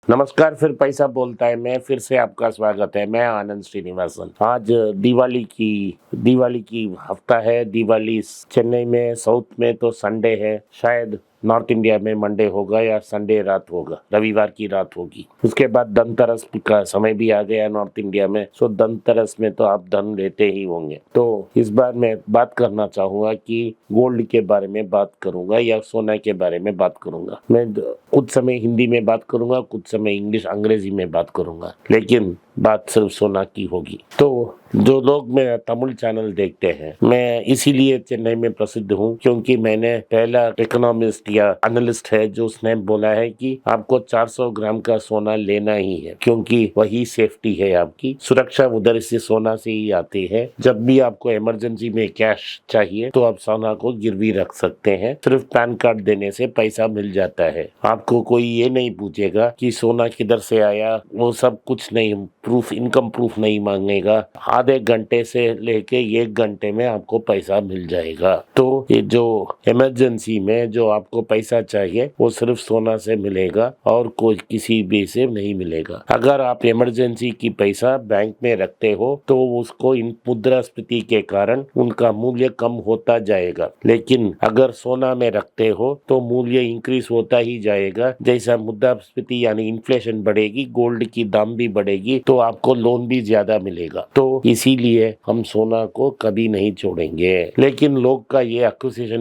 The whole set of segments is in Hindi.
नमस्कार। फिर पैसा बोलता है मैं फिर से आपका स्वागत है। मैं आनंद श्रीनिवासन। आज दिवाली की हफ्ता है। दिवाली चेन्नई में साउथ में तो संडे है, शायद नॉर्थ इंडिया में मंडे होगा या संडे रात होगा, रविवार की रात होगी। उसके बाद धनतेरस का समय भी आ गया नॉर्थ इंडिया में। सो धनतेरस में तो आप धन लेते ही होंगे। तो इस बार मैं बात करना चाहूंगा कि गोल्ड के बारे में बात करूंगा या सोना के बारे में बात करूंगा। मैं कुछ समय हिंदी में बात करूंगा, कुछ समय अंग्रेजी में बात करूंगा, लेकिन बात सिर्फ सोना की होगी। तो जो लोग मेरा तमिल चैनल देखते हैं, मैं इसीलिए चेन्नई में प्रसिद्ध हूँ क्योंकि मैंने पहला इकोनॉमिस्ट या एनालिस्ट है जो उसने बोला है कि आपको 400 ग्राम का सोना लेना ही है, क्योंकि वही सेफ्टी है। आपकी सुरक्षा उधर से सोना से ही आती है। जब भी आपको इमरजेंसी में कैश चाहिए तो आप सोना को गिरवी रख सकते हैं। सिर्फ पैन कार्ड देने से पैसा मिल जाता है। आपको कोई ये नहीं पूछेगा कि सोना किधर से आया, वो सब कुछ नहीं। इनकम प्रूफ नहीं मांगेगा। आधे घंटे से लेके 1 घंटे में आपको पैसा मिल जाएगा। तो ये जो इमरजेंसी में जो आपको पैसा चाहिए वो सिर्फ सोना से मिलेगा और कोई किसी भी से नहीं मिलेगा। अगर आप इमरजेंसी की पैसा बैंक में रखते हो तो उसको इन मुद्रास्फीति के कारण उनका मूल्य कम होता जाएगा, लेकिन अगर सोना में रखते हो तो मूल्य इंक्रीज होता ही जाएगा। जैसा मुद्रास्फीति यानी इन्फ्लेशन बढ़ेगी, गोल्ड की दाम भी बढ़ेगी, तो आपको लोन भी ज्यादा मिलेगा। तो इसीलिए हम सोना को कभी नहीं छोड़ेंगे। लेकिन लोग का ये एक्विजिशन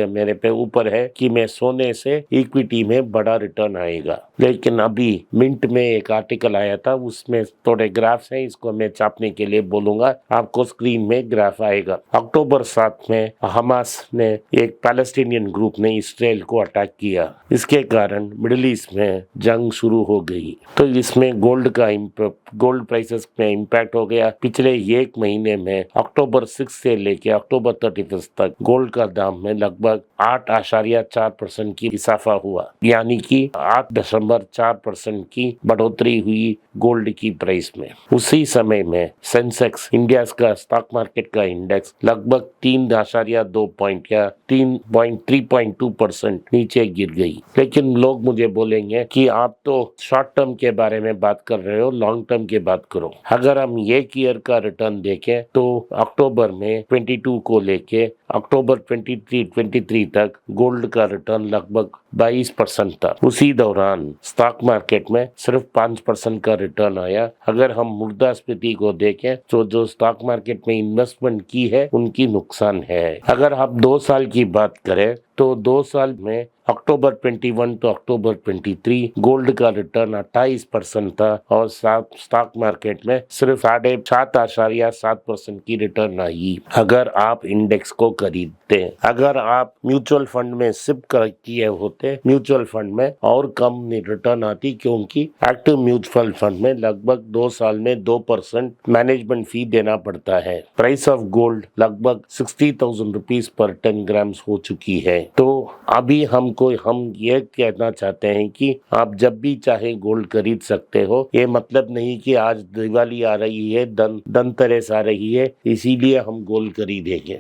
मेरे पे ऊपर है कि मैं सोने से इक्विटी में बड़ा रिटर्न आएगा। लेकिन अभी मिंट में एक आर्टिकल आया था, उसमें थोड़े ग्राफ्स हैं, इसको मैं छापने के लिए बोलूंगा। आपको स्क्रीन में ग्राफ आएगा। अक्टूबर 7 में हमास ने एक पैलेस्टीनियन ग्रुप ने इसराइल को अटैक किया। इसके कारण मिडिल ईस्ट में जंग शुरू हो गई। तो इसमें गोल्ड प्राइसेस में इम्पैक्ट हो गया। पिछले 1 महीने में अक्टूबर 6 से लेके अक्टूबर 31 तक गोल्ड का दाम में लगभग 8.4% की इजाफा हुआ, यानी कि 8.4% की बढ़ोतरी हुई गोल्ड की प्राइस में। उसी समय में सेंसेक्स, इंडिया का स्टॉक मार्केट का इंडेक्स, लगभग 3.2 पॉइंट या 3.2% नीचे गिर गई। लेकिन लोग मुझे बोलेंगे कि आप तो शॉर्ट टर्म के बारे में बात कर रहे हो, लॉन्ग टर्म की बात करो। अगर हम एक ईयर का रिटर्न देखें तो अक्टूबर में 22 को लेके अक्टूबर 23 तक गोल्ड का रिटर्न लगभग 22% था। उसी दौरान स्टॉक मार्केट में सिर्फ 5% का रिटर्न आया। अगर हम मुद्रास्फीति को देखें तो जो स्टॉक मार्केट में इन्वेस्टमेंट की है उनकी नुकसान है। अगर आप 2 साल की बात करें तो 2 साल में अक्टूबर 21 तो अक्टूबर 23 गोल्ड का रिटर्न 28% था और स्टॉक मार्केट में सिर्फ 7.7% की रिटर्न आई। अगर आप इंडेक्स को खरीदते, अगर आप म्यूचुअल फंड में सिप किए होते, म्यूचुअल फंड में और कम रिटर्न आती, क्योंकि एक्टिव म्यूचुअल फंड में लगभग 2 साल में 2% मैनेजमेंट फी देना पड़ता है। प्राइस ऑफ गोल्ड लगभग 60,000 रुपीज पर 10 ग्राम्स हो चुकी है। तो अभी हम ये कहना चाहते हैं कि आप जब भी चाहे गोल्ड खरीद सकते हो। ये मतलब नहीं कि आज दिवाली आ रही है, धनतेरस आ रही है, इसीलिए हम गोल्ड खरीदेंगे।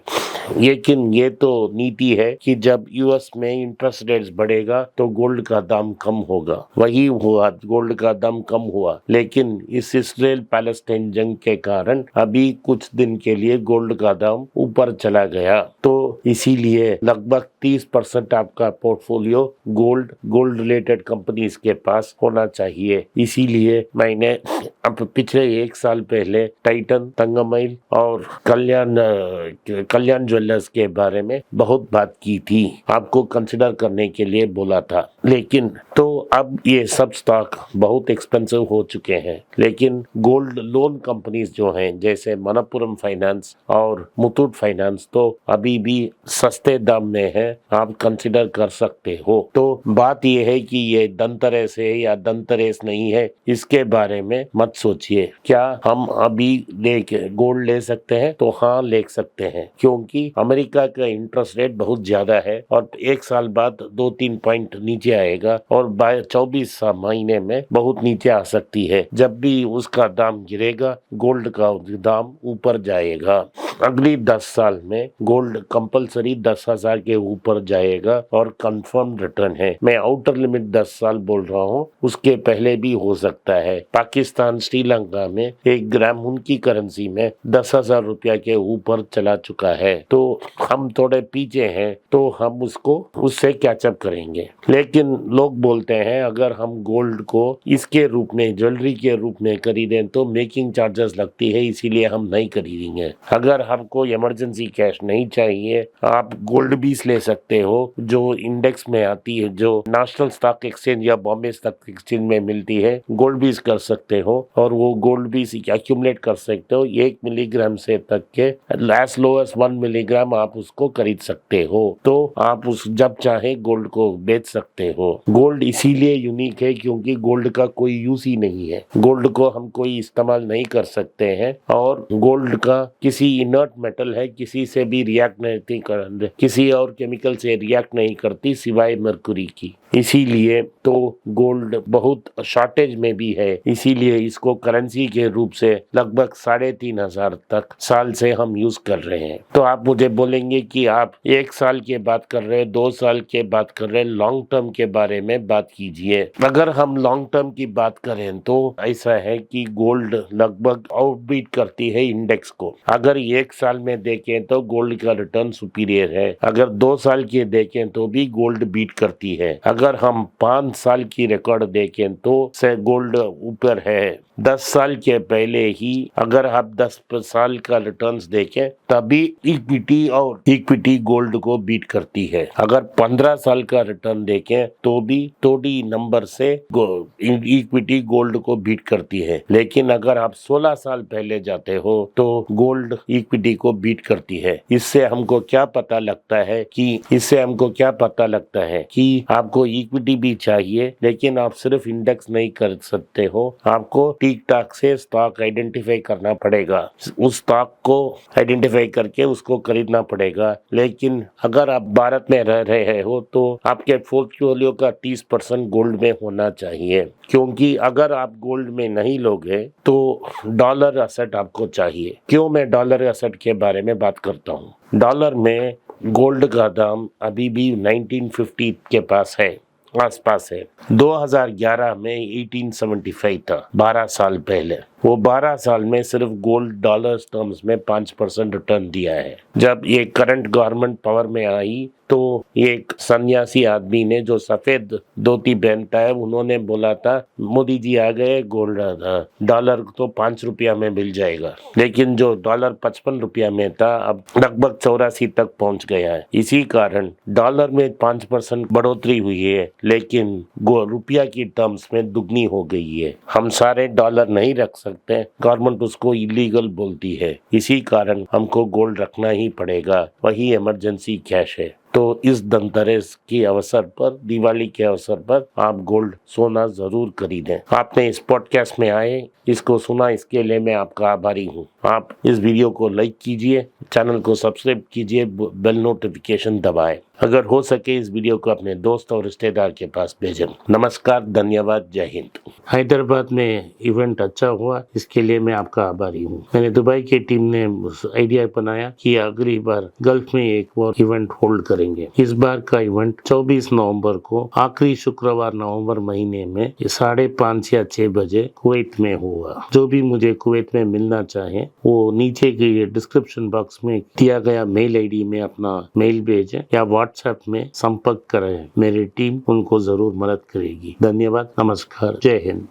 लेकिन ये तो नीति है कि जब यूएस में इंटरेस्ट रेट्स बढ़ेगा तो गोल्ड का दाम कम होगा। वही हुआ, गोल्ड का दाम कम हुआ। लेकिन इस इसराइल पैलेस्टाइन जंग के कारण अभी कुछ दिन के लिए गोल्ड का दाम ऊपर चला गया। तो इसीलिए लगभग 30% आपका पोर्टफोलियो गोल्ड रिलेटेड कंपनीज के पास होना चाहिए। इसीलिए मैंने अब पिछले 1 साल पहले टाइटन, तंगमइल और कल्याण ज्वेलर्स के बारे में बहुत बात की थी, आपको कंसिडर करने के लिए बोला था। लेकिन तो अब ये सब स्टॉक बहुत एक्सपेंसिव हो चुके हैं। लेकिन गोल्ड लोन कंपनीज जो हैं जैसे मनप्पुरम फाइनेंस और मुथूट फाइनेंस तो अभी भी सस्ते दाम में है, आप कंसिडर कर सकते हो। तो बात ये है कि ये धनतेरस है या धनतेरस नहीं है, इसके बारे में मत सोचिए। क्या हम अभी गोल्ड ले सकते हैं? तो हाँ, ले सकते हैं, क्योंकि अमेरिका का इंटरेस्ट रेट बहुत ज्यादा है और एक साल बाद 2-3 पॉइंट नीचे आएगा और 24 महीने में बहुत नीचे आ सकती है। जब भी उसका दाम गिरेगा, गोल्ड का दाम ऊपर जाएगा। अगली 10 साल में गोल्ड कंपलसरी 10,000 के ऊपर जाएगा और कंफर्म रिटर्न है। मैं आउटर लिमिट 10 साल बोल रहा हूँ, उसके पहले भी हो सकता है। पाकिस्तान श्रीलंका में 1 ग्राम उनकी करेंसी में 10,000 रुपया के ऊपर चला चुका है, तो हम थोड़े पीछे हैं, तो हम उससे कैचअप करेंगे। लेकिन लोग बोलते हैं अगर हम गोल्ड को इसके रूप में, ज्वेलरी के रूप में खरीदें तो मेकिंग चार्जेस लगती है, इसीलिए हम नहीं खरीदेंगे। अगर हमको इमरजेंसी कैश नहीं चाहिए, आप गोल्ड बीस ले सकते हो जो इंडेक्स में आती है, जो नेशनल स्टॉक एक्सचेंज या बॉम्बे स्टॉक एक्सचेंज में मिलती है। गोल्ड बीस कर सकते हो और वो गोल्ड बीस एक्यूमुलेट कर सकते हो। 1 मिलीग्राम से तक के एज लो एज 1 मिलीग्राम आप उसको खरीद सकते हो, तो आप जब चाहे गोल्ड को बेच सकते हो। गोल्ड इसीलिए यूनिक है क्योंकि गोल्ड का कोई यूज ही नहीं है। गोल्ड को हम कोई इस्तेमाल नहीं कर सकते हैं और गोल्ड का किसी इनर्ट मेटल है, किसी से भी रिएक्ट नहीं कर, किसी और केमिकल से रिएक्ट नहीं करती सिवाय मरकुरी की। इसीलिए तो गोल्ड बहुत शॉर्टेज में भी है, इसीलिए इसको करेंसी के रूप से लगभग 3,500 तक साल से हम यूज कर रहे हैं। तो आप मुझे बोलेंगे कि आप 1 साल के बात कर रहे हैं, 2 साल के बात कर रहे हैं, लॉन्ग टर्म के बारे में बात कीजिए। अगर हम लॉन्ग टर्म की बात करें तो ऐसा है कि गोल्ड लगभग आउटबीट करती है इंडेक्स को। अगर 1 साल में देखें तो गोल्ड का रिटर्न सुपीरियर है, अगर 2 साल के देखें तो भी गोल्ड बीट करती है। अगर हम 5 साल की रिकॉर्ड देखें तो से गोल्ड ऊपर है। 10 साल के पहले ही अगर आप 10 साल का रिटर्न्स देखें तभी इक्विटी गोल्ड को बीट करती है। अगर 15 साल का रिटर्न देखें तो भी थोड़ी नंबर से इक्विटी गोल्ड को बीट करती है। लेकिन अगर आप 16 साल पहले जाते हो तो गोल्ड इक्विटी को बीट करती है। इससे हमको क्या पता लगता है कि आपको इक्विटी भी चाहिए, लेकिन आप सिर्फ इंडेक्स नहीं कर सकते हो। आपको ठीक ठाक से स्टॉक आइडेंटिफाई करना पड़ेगा, उस स्टॉक को आइडेंटिफाई करके उसको खरीदना पड़ेगा। लेकिन अगर आप भारत में रह रहे हो तो आपके पोर्टफोलियो का 30% गोल्ड में होना चाहिए, क्योंकि अगर आप गोल्ड में नहीं लोगे तो डॉलर एसेट आपको चाहिए। क्यों मैं डॉलर एसेट के बारे में बात करता हूँ? डॉलर में गोल्ड का दाम अभी भी 1950 के आसपास है। 2011 में 1875 था, 12 साल पहले। वो 12 साल में सिर्फ गोल्ड डॉलर टर्म्स में 5% रिटर्न दिया है। जब ये करंट गवर्नमेंट पावर में आई तो एक सन्यासी आदमी ने, जो सफेद धोती पहनता है, उन्होंने बोला था मोदी जी आ गए, गोल्ड डॉलर तो 5 रुपया में मिल जाएगा। लेकिन जो डॉलर 55 रुपया में था अब लगभग 84 तक पहुंच गया है। इसी कारण डॉलर में 5% बढ़ोतरी हुई है, लेकिन रुपया की टर्म्स में दुगनी हो गई है। हम सारे डॉलर नहीं रख सकते, गवर्नमेंट उसको इलीगल बोलती है। इसी कारण हमको गोल्ड रखना ही पड़ेगा, वही इमरजेंसी कैश है। तो इस धनतेरस के अवसर पर, दिवाली के अवसर पर आप गोल्ड सोना जरूर खरीदें। आपने इस पॉडकास्ट में आए, इसको सुना, इसके लिए मैं आपका आभारी हूँ। आप इस वीडियो को लाइक कीजिए, चैनल को सब्सक्राइब कीजिए, बेल नोटिफिकेशन दबाएं। अगर हो सके इस वीडियो को अपने दोस्त और रिश्तेदार के पास भेजें। नमस्कार, धन्यवाद, जय हिंद। हैदराबाद में इवेंट अच्छा हुआ, इसके लिए मैं आपका आभारी हूँ। मैंने दुबई की टीम ने आइडिया बनाया कि अगली बार गल्फ में एक और इवेंट होल्ड करेंगे। इस बार का इवेंट 24 नवंबर को, आखिरी शुक्रवार नवंबर महीने में 5:30 या 6 बजे कुवैत में हुआ। जो भी मुझे कुवैत में मिलना चाहे वो नीचे के डिस्क्रिप्शन बॉक्स में दिया गया मेल आईडी में अपना मेल भेजें या व्हाट्सएप में संपर्क करें। मेरी टीम उनको जरूर मदद करेगी। धन्यवाद, नमस्कार, जय हिंद।